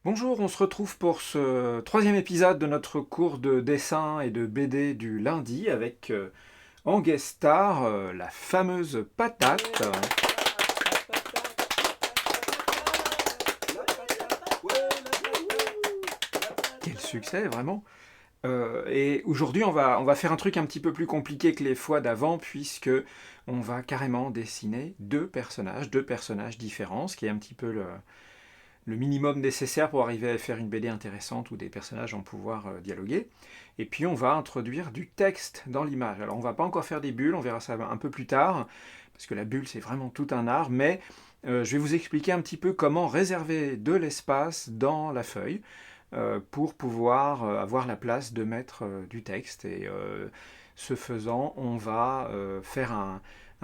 Bonjour, on se retrouve pour ce troisième épisode de notre cours de dessin et de BD du lundi avec en guest star la fameuse Patate. Quel succès, vraiment! Et aujourd'hui, on va faire un truc un petit peu plus compliqué que les fois d'avant, puisque on va carrément dessiner deux personnages différents, ce qui est un petit peu le minimum nécessaire pour arriver à faire une BD intéressante où des personnages vont pouvoir dialoguer. Et puis on va introduire du texte dans l'image. Alors on va pas encore faire des bulles, on verra ça un peu plus tard, parce que la bulle c'est vraiment tout un art, mais je vais vous expliquer un petit peu comment réserver de l'espace dans la feuille pour pouvoir avoir la place de mettre du texte. Et ce faisant, on va faire un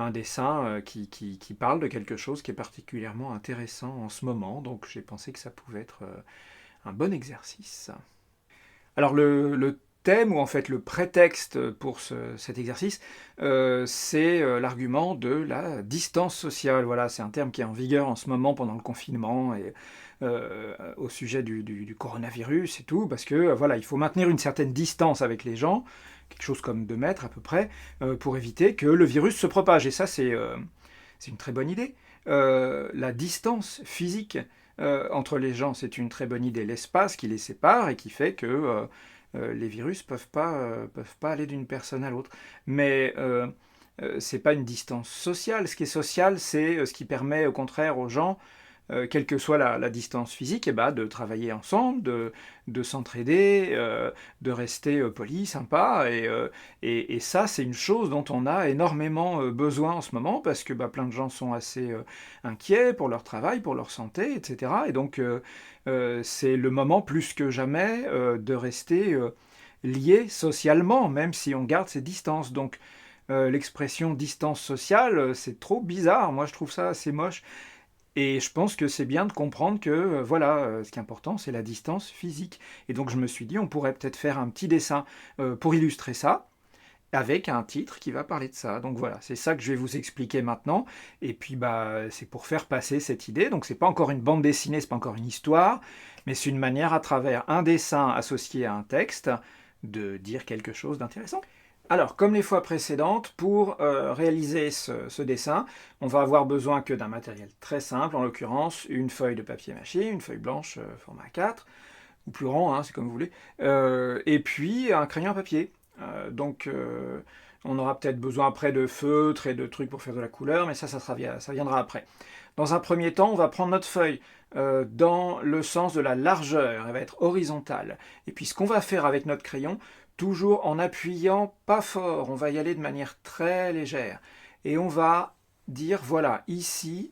dessin qui parle de quelque chose qui est particulièrement intéressant en ce moment. Donc j'ai pensé que ça pouvait être un bon exercice. Alors le thème, ou en fait le prétexte pour cet exercice, c'est l'argument de la distance sociale. Voilà, c'est un terme qui est en vigueur en ce moment pendant le confinement et au sujet du coronavirus et tout, parce que voilà, il faut maintenir une certaine distance avec les gens, quelque chose comme 2 mètres à peu près, pour éviter que le virus se propage. Et ça, c'est une très bonne idée. La distance physique entre les gens, c'est une très bonne idée. L'espace qui les sépare et qui fait que les virus peuvent pas aller d'une personne à l'autre. Mais c'est pas une distance sociale. Ce qui est social, c'est ce qui permet au contraire aux gens, quelle que soit la distance physique, eh ben, de travailler ensemble, de s'entraider, de rester poli, sympa. Et ça, c'est une chose dont on a énormément besoin en ce moment, parce que bah, plein de gens sont assez inquiets pour leur travail, pour leur santé, etc. Et donc, c'est le moment plus que jamais de rester liés socialement, même si on garde ses distances. Donc, l'expression distance sociale, c'est trop bizarre. Moi, je trouve ça assez moche. Et je pense que c'est bien de comprendre que, voilà, ce qui est important, c'est la distance physique. Et donc je me suis dit, on pourrait peut-être faire un petit dessin pour illustrer ça, avec un titre qui va parler de ça. Donc voilà, c'est ça que je vais vous expliquer maintenant. Et puis bah, c'est pour faire passer cette idée. Donc c'est pas encore une bande dessinée, c'est pas encore une histoire, mais c'est une manière, à travers un dessin associé à un texte, de dire quelque chose d'intéressant. Alors, comme les fois précédentes, pour réaliser ce dessin, on va avoir besoin que d'un matériel très simple, en l'occurrence une feuille de papier mâché, une feuille blanche format A4, ou plus grand, hein, c'est comme vous voulez, et puis un crayon à papier. Donc, on aura peut-être besoin après de feutres et de trucs pour faire de la couleur, mais ça viendra après. Dans un premier temps, on va prendre notre feuille dans le sens de la largeur, elle va être horizontale. Et puis ce qu'on va faire avec notre crayon, toujours en appuyant pas fort, on va y aller de manière très légère. Et on va dire, voilà, ici,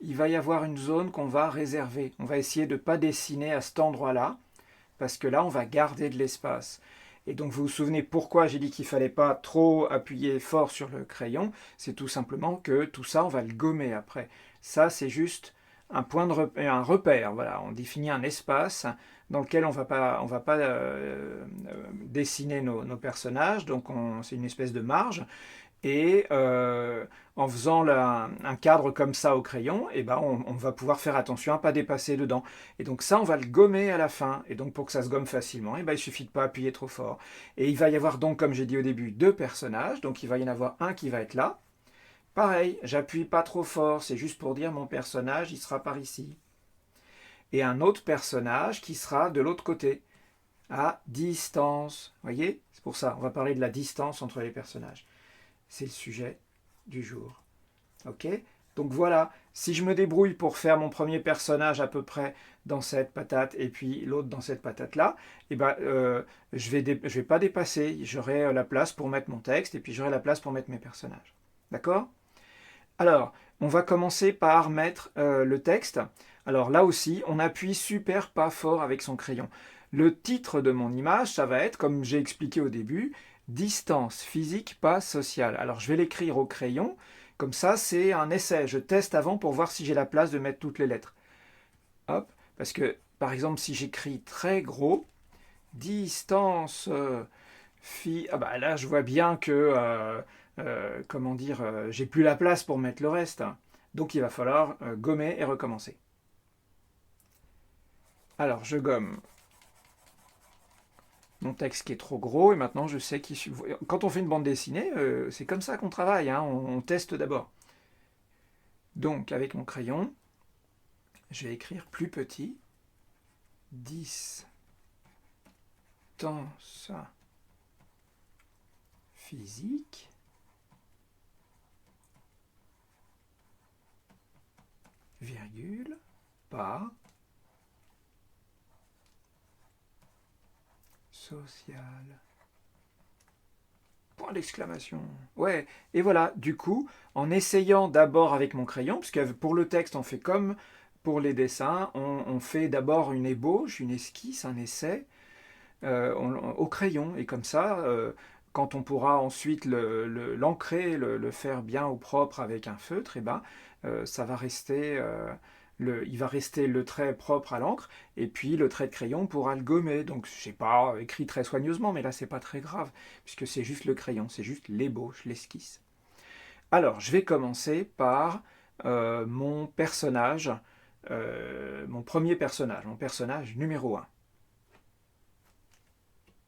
il va y avoir une zone qu'on va réserver. On va essayer de ne pas dessiner à cet endroit-là, parce que là, on va garder de l'espace. Et donc, vous vous souvenez pourquoi j'ai dit qu'il ne fallait pas trop appuyer fort sur le crayon. C'est tout simplement que tout ça, on va le gommer après. Ça, c'est juste un point de repère, un repère. Voilà, on définit un espace dans lequel on va pas dessiner nos personnages. Donc, c'est une espèce de marge. Et en faisant un cadre comme ça au crayon, eh ben on va pouvoir faire attention à ne pas dépasser dedans. Et donc ça, on va le gommer à la fin. Et donc pour que ça se gomme facilement, eh ben, il suffit de ne pas appuyer trop fort. Et il va y avoir donc, comme j'ai dit au début, 2 personnages. Donc il va y en avoir un qui va être là. Pareil, j'appuie pas trop fort, c'est juste pour dire mon personnage, il sera par ici. Et un autre personnage qui sera de l'autre côté, à distance. Vous voyez? C'est pour ça, on va parler de la distance entre les personnages. C'est le sujet du jour. Ok? Donc voilà, si je me débrouille pour faire mon premier personnage à peu près dans cette patate et puis l'autre dans cette patate-là, eh ben, je vais pas dépasser. J'aurai la place pour mettre mon texte et puis j'aurai la place pour mettre mes personnages. D'accord? Alors, on va commencer par mettre le texte. Alors là aussi, on appuie super pas fort avec son crayon. Le titre de mon image, ça va être, comme j'ai expliqué au début, distance physique pas sociale. Alors je vais l'écrire au crayon, comme ça c'est un essai. Je teste avant pour voir si j'ai la place de mettre toutes les lettres. Hop, parce que par exemple si j'écris très gros, distance ah bah là je vois bien que comment dire, j'ai plus la place pour mettre le reste. Donc il va falloir gommer et recommencer. Alors, je gomme mon texte qui est trop gros, et maintenant je sais qu'il... Quand on fait une bande dessinée, c'est comme ça qu'on travaille, hein, on teste d'abord. Donc, avec mon crayon, je vais écrire plus petit, distance physique, virgule, pas, social, point d'exclamation. Ouais, et voilà, du coup, en essayant d'abord avec mon crayon, parce que pour le texte, on fait comme pour les dessins, on fait d'abord une ébauche, une esquisse, un essai, au crayon, et comme ça, quand on pourra ensuite l'ancrer, le faire bien au propre avec un feutre, et ben, ça va rester, il va rester le trait propre à l'encre, et puis le trait de crayon pourra le gommer. Donc je sais pas écrit très soigneusement, mais là c'est pas très grave, puisque c'est juste le crayon, c'est juste l'ébauche, l'esquisse. Alors je vais commencer par mon personnage, mon premier personnage, mon personnage numéro un.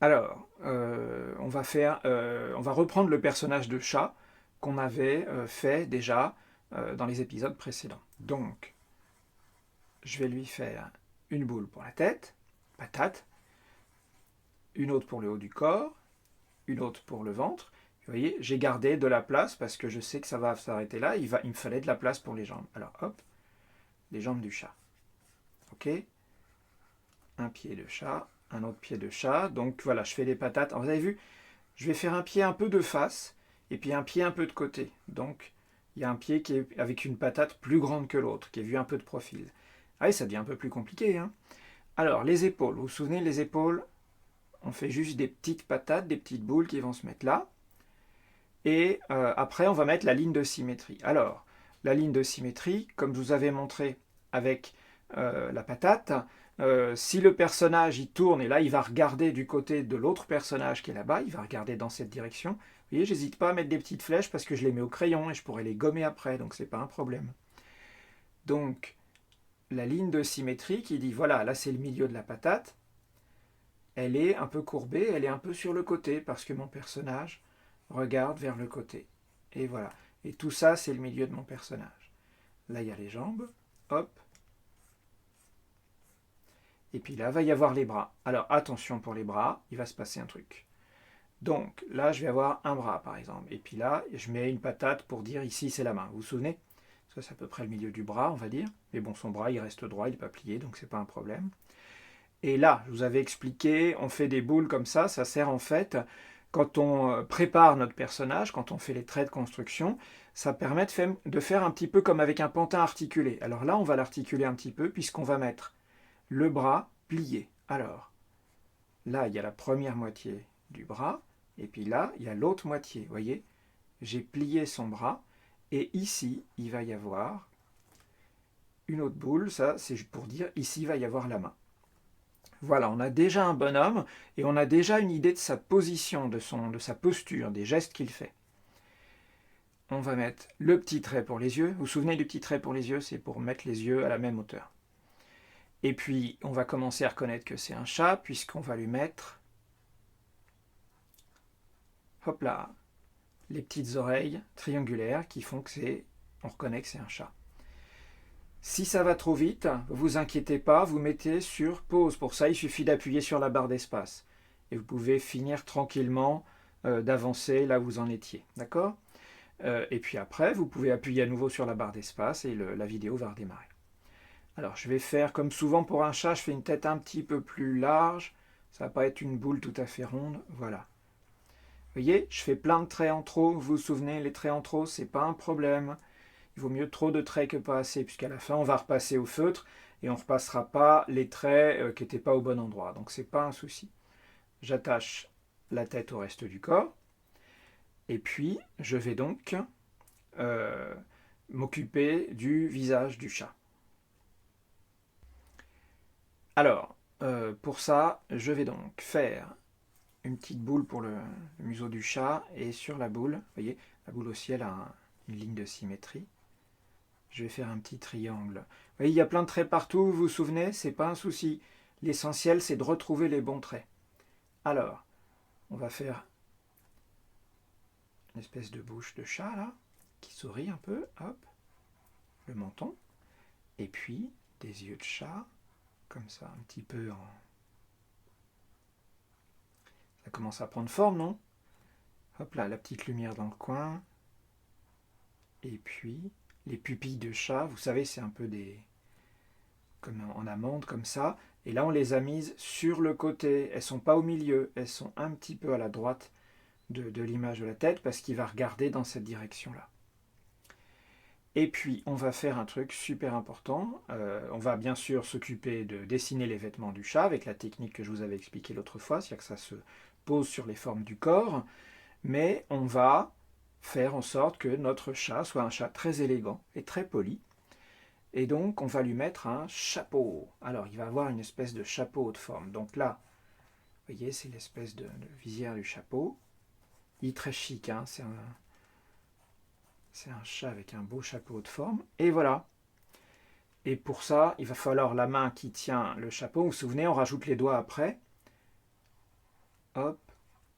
Alors, on va reprendre le personnage de chat qu'on avait fait déjà dans les épisodes précédents. Donc, je vais lui faire une boule pour la tête, patate, une autre pour le haut du corps, une autre pour le ventre. Vous voyez, j'ai gardé de la place parce que je sais que ça va s'arrêter là. Il me fallait de la place pour les jambes. Alors, hop, les jambes du chat. Ok, un pied de chat, un autre pied de chat. Donc voilà, je fais des patates. Alors, vous avez vu, je vais faire un pied un peu de face et puis un pied un peu de côté. Donc il y a un pied qui est avec une patate plus grande que l'autre, qui est vu un peu de profil. Ah oui, ça devient un peu plus compliqué, hein. Alors les épaules, vous vous souvenez, les épaules, on fait juste des petites patates, des petites boules qui vont se mettre là. Et après, on va mettre la ligne de symétrie. Alors, la ligne de symétrie, comme je vous avais montré avec la patate, si le personnage il tourne et là il va regarder du côté de l'autre personnage qui est là-bas, il va regarder dans cette direction. Vous voyez, j'hésite pas à mettre des petites flèches parce que je les mets au crayon et je pourrais les gommer après, donc c'est pas un problème. Donc la ligne de symétrie qui dit voilà, là c'est le milieu de la patate, elle est un peu courbée, elle est un peu sur le côté parce que mon personnage regarde vers le côté. Et voilà. Et tout ça c'est le milieu de mon personnage. Là il y a les jambes, hop. Et puis là, va y avoir les bras. Alors attention pour les bras, il va se passer un truc. Donc là, je vais avoir un bras par exemple. Et puis là, je mets une patate pour dire ici c'est la main. Vous vous souvenez? Ça c'est à peu près le milieu du bras, on va dire. Mais bon, son bras il reste droit, il n'est pas plié, donc c'est pas un problème. Et là, je vous avais expliqué, on fait des boules comme ça sert en fait, quand on prépare notre personnage, quand on fait les traits de construction, ça permet de faire un petit peu comme avec un pantin articulé. Alors là, on va l'articuler un petit peu puisqu'on va mettre le bras plié. Alors, là, il y a la première moitié du bras, et puis là, il y a l'autre moitié. Vous voyez, j'ai plié son bras, et ici, il va y avoir une autre boule. Ça, c'est pour dire, ici, il va y avoir la main. Voilà, on a déjà un bonhomme, et on a déjà une idée de sa position, de sa posture, des gestes qu'il fait. On va mettre le petit trait pour les yeux. Vous vous souvenez du petit trait pour les yeux? C'est pour mettre les yeux à la même hauteur. Et puis, on va commencer à reconnaître que c'est un chat, puisqu'on va lui mettre, hop là, les petites oreilles triangulaires qui font que on reconnaît que c'est un chat. Si ça va trop vite, vous inquiétez pas, vous mettez sur pause. Pour ça, il suffit d'appuyer sur la barre d'espace. Et vous pouvez finir tranquillement d'avancer là où vous en étiez. D'accord? Et puis après, vous pouvez appuyer à nouveau sur la barre d'espace et la vidéo va redémarrer. Alors je vais faire comme souvent pour un chat, je fais une tête un petit peu plus large. Ça va pas être une boule tout à fait ronde. Voilà. Vous voyez, je fais plein de traits en trop. Vous vous souvenez, les traits en trop, c'est pas un problème. Il vaut mieux trop de traits que pas assez, puisqu'à la fin, on va repasser au feutre et on ne repassera pas les traits qui n'étaient pas au bon endroit. Donc c'est pas un souci. J'attache la tête au reste du corps. Et puis, je vais donc m'occuper du visage du chat. Alors, pour ça, je vais donc faire une petite boule pour le museau du chat, et sur la boule, vous voyez, la boule aussi elle a une ligne de symétrie. Je vais faire un petit triangle. Vous voyez, il y a plein de traits partout, vous vous souvenez, c'est pas un souci. L'essentiel, c'est de retrouver les bons traits. Alors, on va faire une espèce de bouche de chat, là, qui sourit un peu, hop, le menton, et puis des yeux de chat, comme ça, un petit peu en... Ça commence à prendre forme, non? Hop là, la petite lumière dans le coin, et puis les pupilles de chat, vous savez, c'est un peu des... comme en amande, comme ça, et là on les a mises sur le côté, elles sont pas au milieu, elles sont un petit peu à la droite de l'image de la tête, parce qu'il va regarder dans cette direction-là. Et puis, on va faire un truc super important. On va bien sûr s'occuper de dessiner les vêtements du chat avec la technique que je vous avais expliquée l'autre fois, c'est-à-dire que ça se pose sur les formes du corps, mais on va faire en sorte que notre chat soit un chat très élégant et très poli. Et donc, on va lui mettre un chapeau. Alors, il va avoir une espèce de chapeau haute forme. Donc là, vous voyez, c'est l'espèce de visière du chapeau. Il est très chic, hein, c'est un chat avec un beau chapeau de forme. Et voilà. Et pour ça, il va falloir la main qui tient le chapeau. Vous vous souvenez, on rajoute les doigts après. Hop,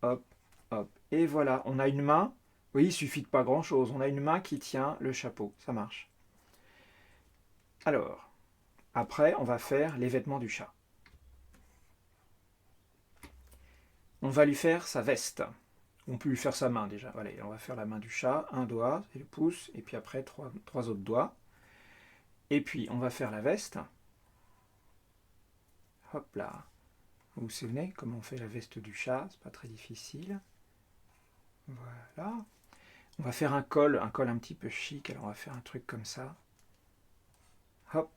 hop, hop. Et voilà, on a une main. Oui, il suffit de pas grand-chose. On a une main qui tient le chapeau. Ça marche. Alors, après, on va faire les vêtements du chat. On va lui faire sa veste. On peut lui faire sa main déjà. Allez, on va faire la main du chat. Un doigt, c'est le pouce. Et puis après, trois autres doigts. Et puis, on va faire la veste. Hop là. Vous vous souvenez comment on fait la veste du chat? C'est pas très difficile. Voilà. On va faire un col un petit peu chic. Alors, on va faire un truc comme ça. Hop.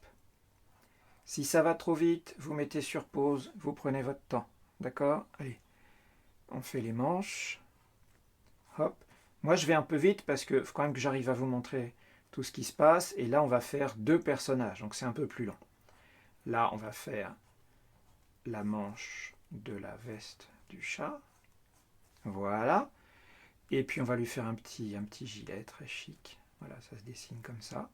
Si ça va trop vite, vous mettez sur pause. Vous prenez votre temps. D'accord? Allez. On fait les manches. Hop. Moi, je vais un peu vite parce que faut quand même que j'arrive à vous montrer tout ce qui se passe. Et là, on va faire 2 personnages. Donc, c'est un peu plus long. Là, on va faire la manche de la veste du chat. Voilà. Et puis, on va lui faire un petit gilet très chic. Voilà, ça se dessine comme ça.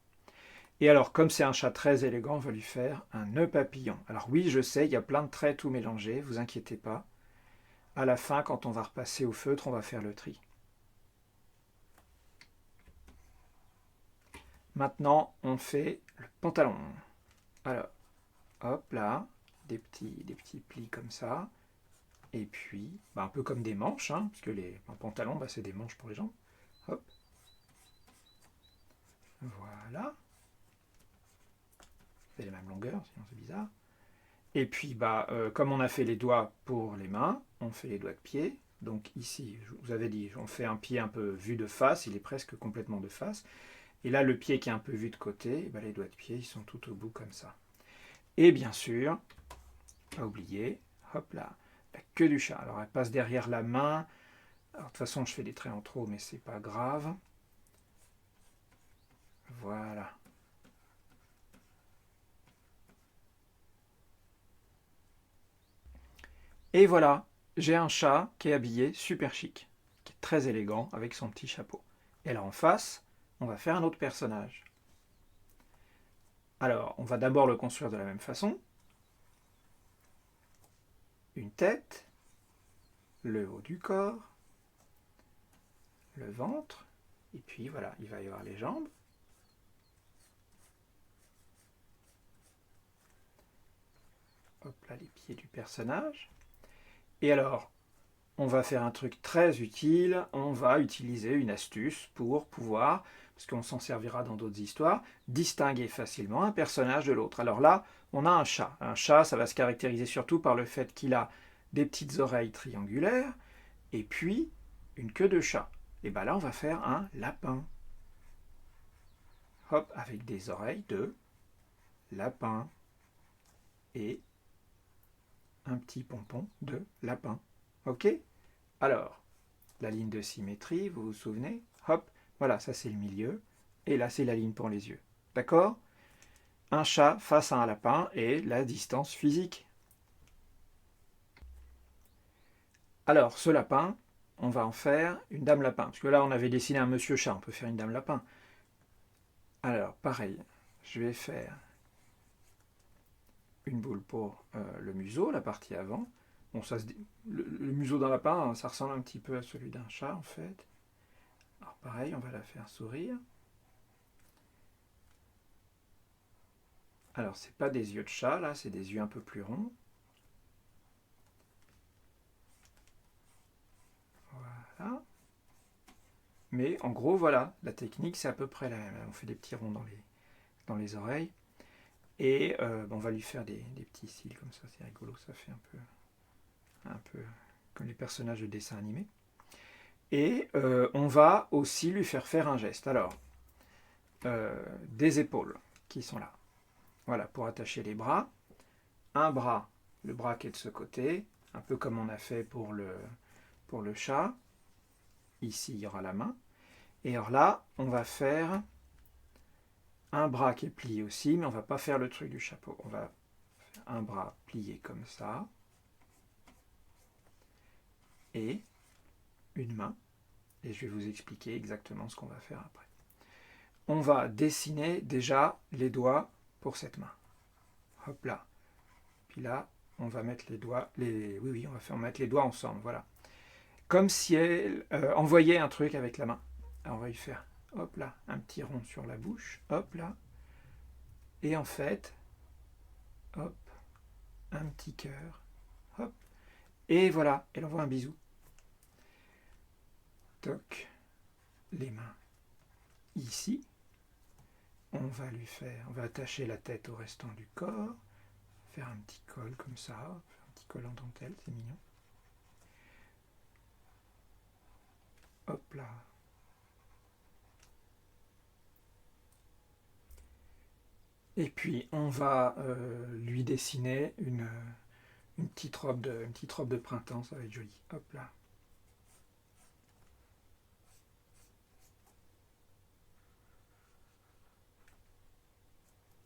Et alors, comme c'est un chat très élégant, on va lui faire un nœud papillon. Alors oui, je sais, il y a plein de traits tout mélangés. Vous inquiétez pas. À la fin, quand on va repasser au feutre, on va faire le tri. Maintenant, on fait le pantalon. Alors, hop là, des petits plis comme ça. Et puis, un peu comme des manches, hein, parce que un pantalon, c'est des manches pour les jambes. Hop. Voilà. C'est la même longueur, sinon c'est bizarre. Et puis, comme on a fait les doigts pour les mains, on fait les doigts de pied. Donc ici, je vous avais dit, on fait un pied un peu vu de face, il est presque complètement de face. Et là, le pied qui est un peu vu de côté, les doigts de pied, ils sont tout au bout comme ça. Et bien sûr, pas oublier, hop là, la queue du chat. Alors elle passe derrière la main. Alors, de toute façon, je fais des traits en trop, mais c'est pas grave. Voilà. Et voilà, j'ai un chat qui est habillé super chic, qui est très élégant avec son petit chapeau. Et là en face, on va faire un autre personnage. Alors, on va d'abord le construire de la même façon. Une tête, le haut du corps, le ventre, et puis voilà, il va y avoir les jambes. Hop là, les pieds du personnage. Et alors, on va faire un truc très utile, on va utiliser une astuce pour pouvoir, parce qu'on s'en servira dans d'autres histoires, distinguer facilement un personnage de l'autre. Alors là, on a un chat. Un chat, ça va se caractériser surtout par le fait qu'il a des petites oreilles triangulaires, et puis une queue de chat. Et bien là, on va faire un lapin. Hop, avec des oreilles de lapin. Et un petit pompon de lapin. Ok? Alors, la ligne de symétrie, vous vous souvenez? Hop, voilà, ça c'est le milieu. Et là, c'est la ligne pour les yeux. D'accord? Un chat face à un lapin et la distance physique. Alors, ce lapin, on va en faire une dame lapin. Parce que là, on avait dessiné un monsieur chat, on peut faire une dame lapin. Alors, pareil, je vais faire une boule pour le museau, la partie avant. Bon, le museau d'un lapin, hein, ça ressemble un petit peu à celui d'un chat en fait. Alors pareil, on va la faire sourire. Alors c'est pas des yeux de chat là, c'est des yeux un peu plus ronds. Voilà. Mais en gros, voilà, la technique c'est à peu près la même. On fait des petits ronds dans les oreilles. Et on va lui faire des petits cils comme ça, c'est rigolo, ça fait un peu comme les personnages de dessins animés. Et on va aussi lui faire un geste. Alors, des épaules qui sont là. Voilà, pour attacher les bras. Un bras, le bras qui est de ce côté, un peu comme on a fait pour le chat. Ici, il y aura la main. Et alors là, on va faire un bras qui est plié aussi, mais on ne va pas faire le truc du chapeau. On va faire un bras plié comme ça. Et une main. Et je vais vous expliquer exactement ce qu'on va faire après. On va dessiner déjà les doigts pour cette main. Hop là. Puis là, on va mettre les doigts, on va mettre les doigts ensemble, voilà. Comme si elle envoyait un truc avec la main. Alors on va y faire, hop là, un petit rond sur la bouche, hop là. Et en fait, hop, un petit cœur, hop. Et voilà, elle envoie un bisou. Toc, les mains ici. On va attacher la tête au restant du corps, faire un petit col comme ça, un petit col en dentelle, c'est mignon. Hop là. Et puis on va lui dessiner une petite robe de printemps, ça va être joli. Hop là.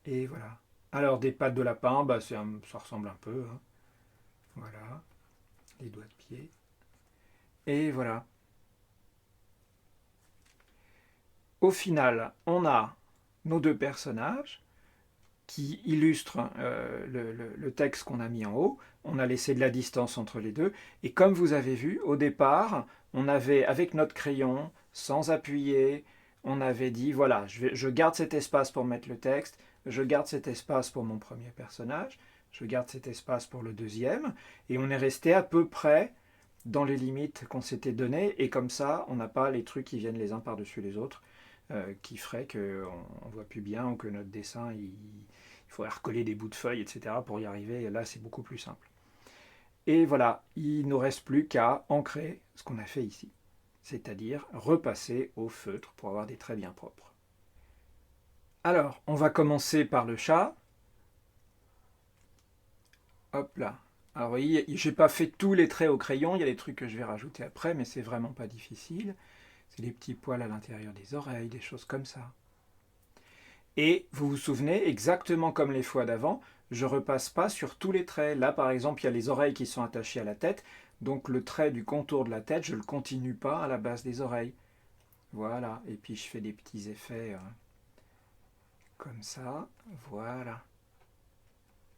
Et voilà. Alors des pattes de lapin, ça ressemble un peu. Hein. Voilà. Les doigts de pied. Et voilà. Au final, on a nos deux personnages qui illustrent le texte qu'on a mis en haut. On a laissé de la distance entre les deux. Et comme vous avez vu, au départ, on avait, avec notre crayon, sans appuyer, on avait dit, voilà, je garde cet espace pour mettre le texte, je garde cet espace pour mon premier personnage, je garde cet espace pour le deuxième, et on est resté à peu près dans les limites qu'on s'était données, et comme ça, on n'a pas les trucs qui viennent les uns par-dessus les autres, qui ferait qu'on ne voit plus bien, ou que notre dessin, il faudrait recoller des bouts de feuilles, etc. pour y arriver, et là, c'est beaucoup plus simple. Et voilà, il ne nous reste plus qu'à ancrer ce qu'on a fait ici, c'est-à-dire repasser au feutre pour avoir des traits bien propres. Alors, on va commencer par le chat. Hop là. Alors, vous voyez, j'ai pas fait tous les traits au crayon, il y a des trucs que je vais rajouter après, mais c'est vraiment pas difficile. C'est des petits poils à l'intérieur des oreilles, des choses comme ça. Et vous vous souvenez, exactement comme les fois d'avant, je ne repasse pas sur tous les traits. Là, par exemple, il y a les oreilles qui sont attachées à la tête, donc le trait du contour de la tête, je ne le continue pas à la base des oreilles. Voilà, et puis je fais des petits effets comme ça. Voilà.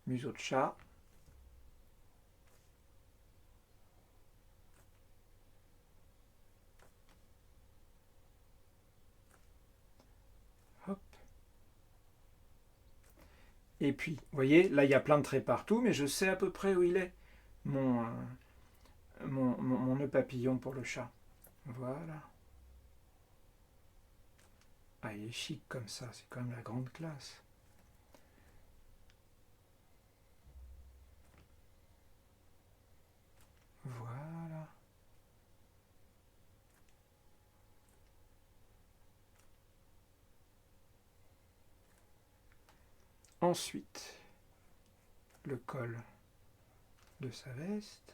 Museau de chat. Hop. Et puis, vous voyez, là il y a plein de traits partout, mais je sais à peu près où il est, mon nœud papillon pour le chat. Voilà. Ah, il est chic comme ça, c'est quand même la grande classe. Voilà. Ensuite, le col de sa veste.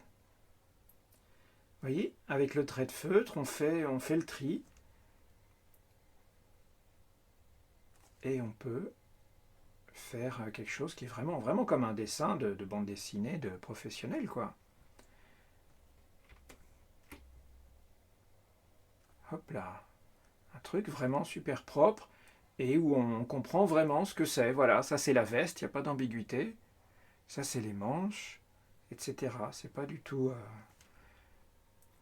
Vous voyez, avec le trait de feutre, on fait le tri. Et on peut faire quelque chose qui est vraiment, vraiment comme un dessin de bande dessinée de professionnel, quoi. Hop là. Un truc vraiment super propre et où on comprend vraiment ce que c'est. Voilà, ça c'est la veste, il n'y a pas d'ambiguïté. Ça, c'est les manches, etc. C'est pas du tout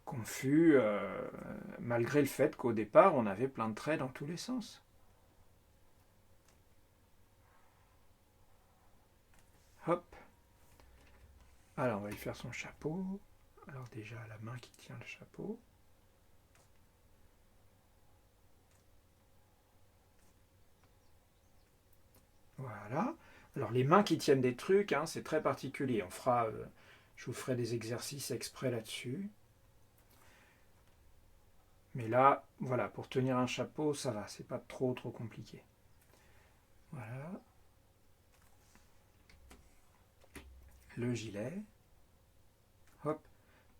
confus, malgré le fait qu'au départ, on avait plein de traits dans tous les sens. Hop. Alors, on va lui faire son chapeau. Alors déjà, la main qui tient le chapeau. Voilà. Alors les mains qui tiennent des trucs, hein, c'est très particulier. Je vous ferai des exercices exprès là-dessus. Mais là, voilà, pour tenir un chapeau, ça va, c'est pas trop compliqué. Voilà. Le gilet. Hop.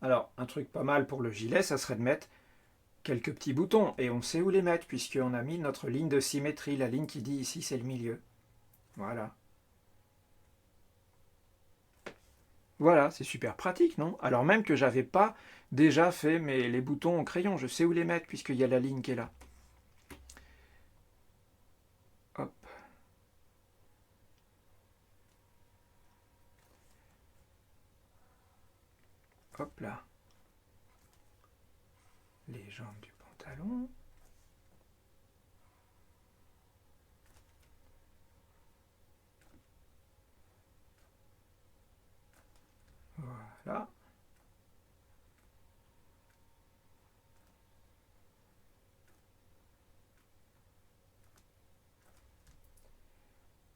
Alors, un truc pas mal pour le gilet, ça serait de mettre quelques petits boutons. Et on sait où les mettre, puisqu'on a mis notre ligne de symétrie. La ligne qui dit ici, c'est le milieu. Voilà. Voilà, c'est super pratique, non? Alors même que j'avais pas déjà fait les boutons au crayon, je sais où les mettre puisqu'il y a la ligne qui est là. Hop. Hop là. Les jambes du pantalon. Voilà.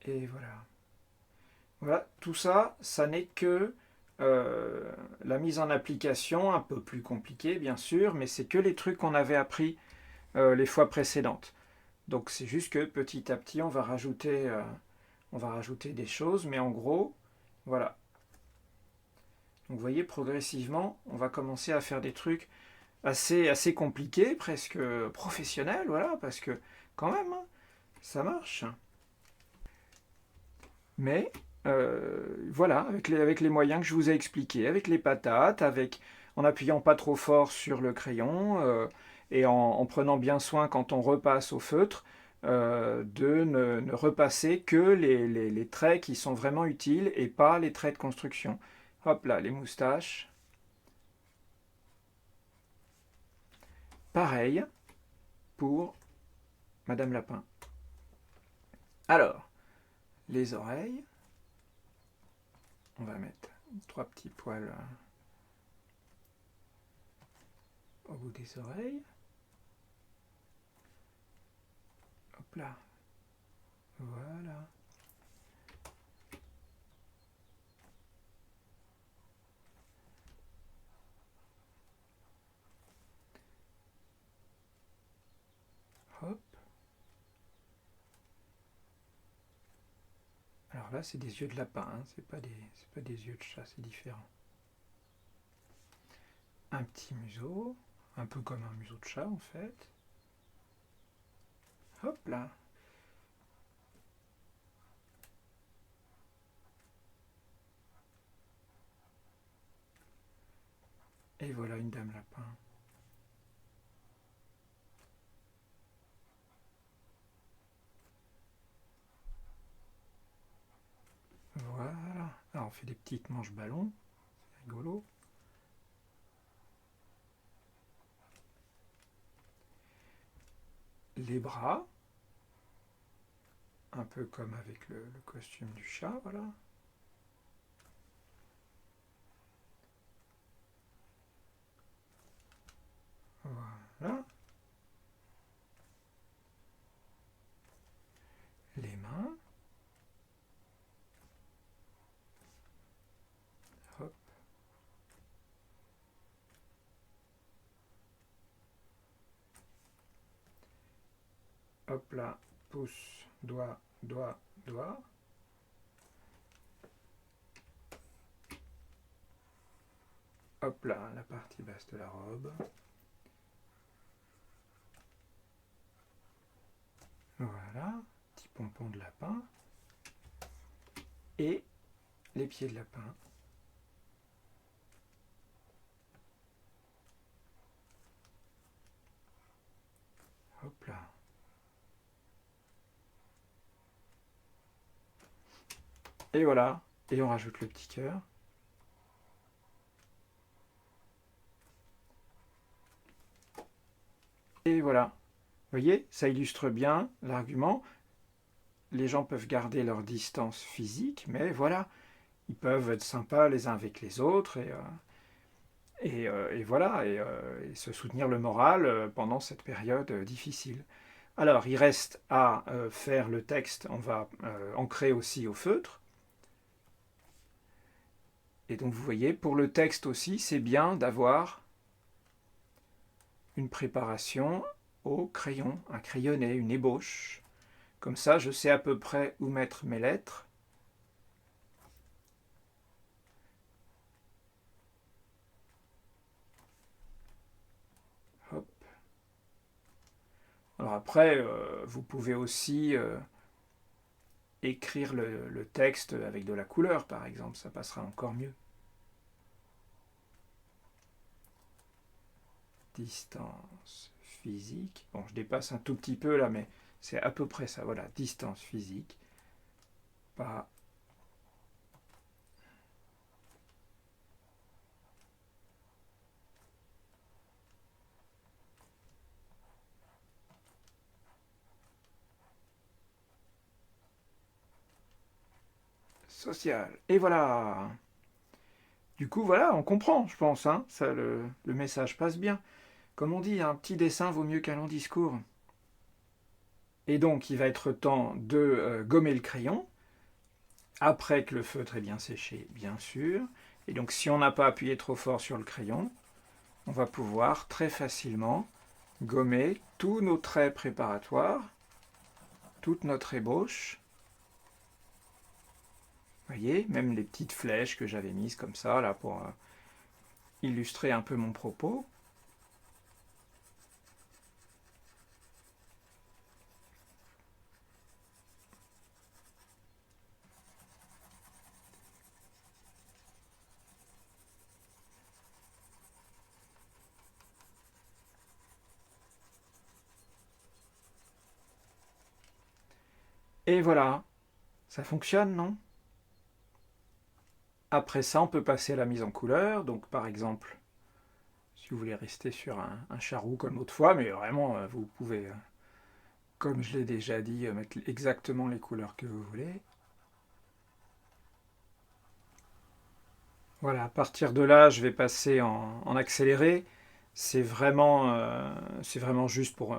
Et voilà. Voilà, tout ça, ça n'est que la mise en application, un peu plus compliquée bien sûr, mais c'est que les trucs qu'on avait appris les fois précédentes. Donc c'est juste que petit à petit, on va rajouter des choses, mais en gros, voilà. Donc vous voyez, progressivement, on va commencer à faire des trucs assez compliqués, presque professionnels, voilà, parce que quand même, hein, ça marche. Mais voilà, avec les moyens que je vous ai expliqués, avec les patates, en appuyant pas trop fort sur le crayon et en prenant bien soin quand on repasse au feutre de ne repasser que les traits qui sont vraiment utiles et pas les traits de construction. Hop là, les moustaches. Pareil pour Madame Lapin. Alors, les oreilles. On va mettre 3 petits poils au bout des oreilles. Hop là. Voilà. Hop. Alors là, c'est des yeux de lapin, hein. C'est pas des yeux de chat, c'est différent. Un petit museau, un peu comme un museau de chat en fait. Hop là. Et voilà une dame lapin. Voilà. Alors on fait des petites manches ballons. C'est rigolo. Les bras. Un peu comme avec le costume du chat, voilà. Voilà. Les mains. Hop. Hop là. Pouce, doigt, doigt, doigt. Hop là, la partie basse de la robe. Voilà, petit pompon de lapin. Et les pieds de lapin. Hop là. Et voilà, Et on rajoute le petit cœur. Et voilà. Vous voyez, ça illustre bien l'argument. Les gens peuvent garder leur distance physique, mais voilà, ils peuvent être sympas les uns avec les autres et voilà, et se soutenir le moral pendant cette période difficile. Alors, il reste à faire le texte, on va ancrer aussi au feutre. Et donc vous voyez, pour le texte aussi, c'est bien d'avoir une préparation au crayon, un crayonné, une ébauche. Comme ça, je sais à peu près où mettre mes lettres. Hop. Alors après, vous pouvez aussi écrire le texte avec de la couleur, par exemple, ça passera encore mieux. Distance physique. Bon, je dépasse un tout petit peu là, mais c'est à peu près ça. Voilà, distance physique. Pas social. Et voilà. Du coup, voilà, on comprend, je pense. Hein, ça, le message passe bien. Comme on dit, un petit dessin vaut mieux qu'un long discours. Et donc, il va être temps de gommer le crayon, après que le feutre est bien séché, bien sûr. Et donc, si on n'a pas appuyé trop fort sur le crayon, on va pouvoir très facilement gommer tous nos traits préparatoires, toute notre ébauche. Vous voyez, même les petites flèches que j'avais mises comme ça, là, pour illustrer un peu mon propos. Et voilà, ça fonctionne, non? Après ça, on peut passer à la mise en couleur. Donc, par exemple, si vous voulez rester sur un charroux comme l'autre fois, mais vraiment, vous pouvez, comme je l'ai déjà dit, mettre exactement les couleurs que vous voulez. Voilà, à partir de là, je vais passer en accéléré. C'est vraiment juste pour,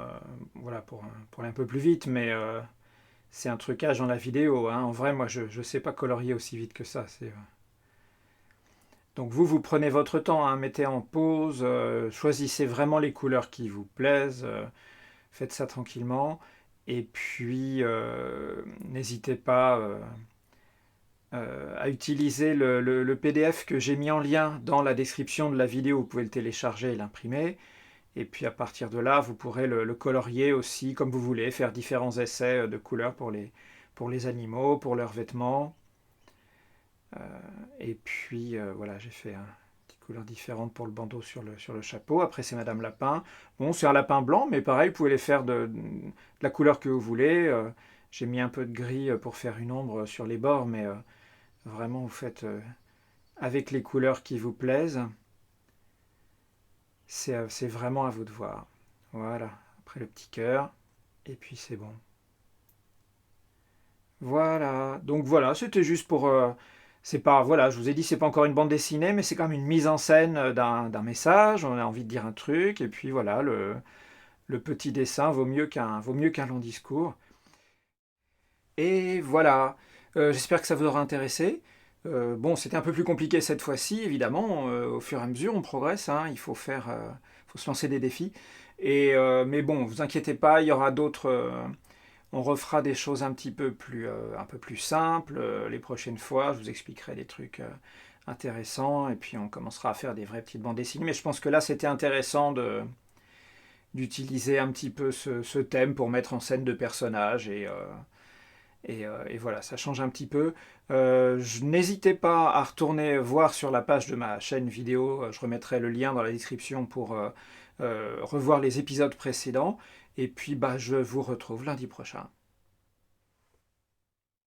voilà, pour aller un peu plus vite, mais c'est un trucage dans la vidéo. Hein. En vrai, moi, je ne sais pas colorier aussi vite que ça. Donc vous prenez votre temps, hein, mettez en pause, choisissez vraiment les couleurs qui vous plaisent, faites ça tranquillement. Et puis, n'hésitez pas à utiliser le PDF que j'ai mis en lien dans la description de la vidéo. Vous pouvez le télécharger et l'imprimer. Et puis à partir de là, vous pourrez le colorier aussi comme vous voulez, faire différents essais de couleurs pour les animaux, pour leurs vêtements. Et puis voilà, j'ai fait des couleurs différentes pour le bandeau sur le chapeau. Après, c'est Madame Lapin. Bon, c'est un lapin blanc, mais pareil, vous pouvez les faire de la couleur que vous voulez. J'ai mis un peu de gris pour faire une ombre sur les bords, mais vraiment, vous faites avec les couleurs qui vous plaisent. C'est vraiment à vous de voir. Voilà, après le petit cœur, et puis c'est bon. Voilà, donc voilà, c'était juste pour... c'est pas, voilà, je vous ai dit, c'est pas encore une bande dessinée, mais c'est quand même une mise en scène d'un message, on a envie de dire un truc, et puis voilà, le petit dessin vaut mieux qu'un long discours. Et voilà, j'espère que ça vous aura intéressé. Bon, c'était un peu plus compliqué cette fois-ci, évidemment. Au fur et à mesure, on progresse. Hein, il faut faut se lancer des défis. Mais bon, vous inquiétez pas, il y aura d'autres. On refera des choses un peu plus simples les prochaines fois. Je vous expliquerai des trucs intéressants et puis on commencera à faire des vraies petites bandes dessinées. Mais je pense que là, c'était intéressant d'utiliser un petit peu ce thème pour mettre en scène deux personnages et voilà, ça change un petit peu. N'hésitez pas à retourner voir sur la page de ma chaîne vidéo, je remettrai le lien dans la description pour revoir les épisodes précédents. Et puis bah, je vous retrouve lundi prochain.